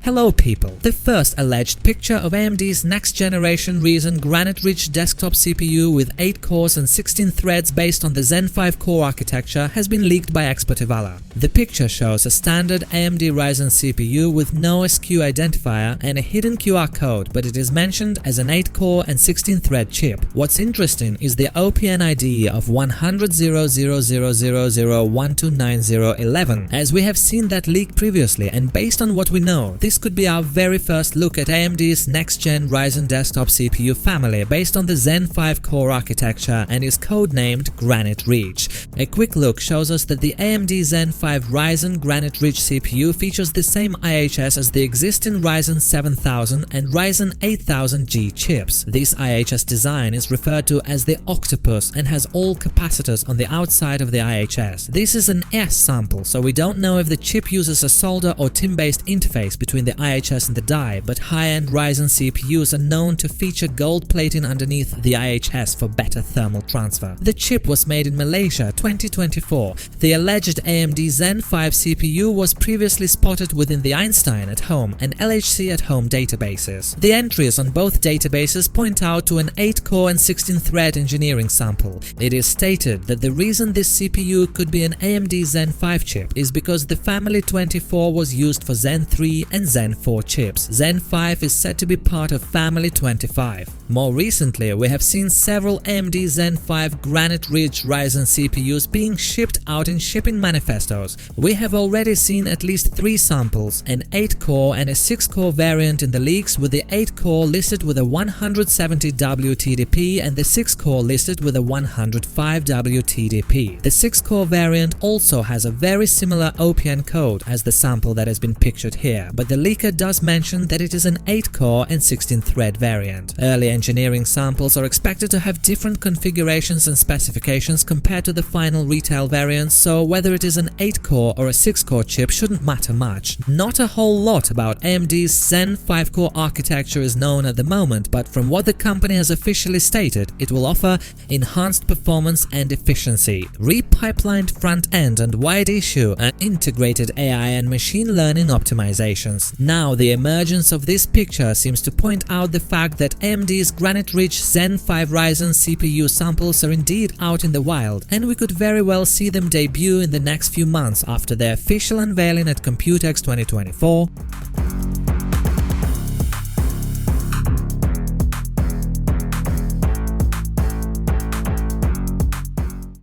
Hello people! The first alleged picture of AMD's next-generation Ryzen Granite Ridge desktop CPU with 8 cores and 16 threads based on the Zen 5 core architecture has been leaked by Expertivala. The picture shows a standard AMD Ryzen CPU with no SKU identifier and a hidden QR code, but it is mentioned as an 8-core and 16-thread chip. What's interesting is the OPN ID of 100.00000129011, as we have seen that leak previously, and based on what we know, this could be our very first look at AMD's next-gen Ryzen desktop CPU family based on the Zen 5 core architecture and is codenamed Granite Ridge. A quick look shows us that the AMD Zen 5 Ryzen Granite Ridge CPU features the same IHS as the existing Ryzen 7000 and Ryzen 8000G chips. This IHS design is referred to as the octopus and has all capacitors on the outside of the IHS. This is an S sample, so we don't know if the chip uses a solder or tin-based interface between the IHS and the die, but high-end Ryzen CPUs are known to feature gold plating underneath the IHS for better thermal transfer. The chip was made in Malaysia 2024. The alleged AMD Zen 5 CPU was previously spotted within the Einstein at Home and LHC at Home databases. The entries on both databases point out to an 8-core and 16-thread engineering sample. It is stated that the reason this CPU could be an AMD Zen 5 chip is because the Family 24 was used for Zen 3 and Zen 4 chips. Zen 5 is said to be part of Family 25. More recently, we have seen several AMD Zen 5 Granite Ridge Ryzen CPUs being shipped out in shipping manifestos. We have already seen at least 3 samples, an 8-core and a 6-core variant in the leaks, with the 8-core listed with a 170W TDP and the 6-core listed with a 105W TDP. The 6-core variant also has a very similar OPN code as the sample that has been pictured here, but the leaker does mention that it is an 8-core and 16-thread variant. Early engineering samples are expected to have different configurations and specifications compared to the final retail variants, so whether it is an 8-core or a 6-core chip shouldn't matter much. Not a whole lot about AMD's Zen 5-core architecture is known at the moment, but from what the company has officially stated, it will offer enhanced performance and efficiency, repipelined front-end and wide issue, and integrated AI and machine learning optimizations. Now, the emergence of this picture seems to point out the fact that AMD's Granite Ridge Zen 5 Ryzen CPU samples are indeed out in the wild, and we could very well see them debut in the next few months after their official unveiling at Computex 2024.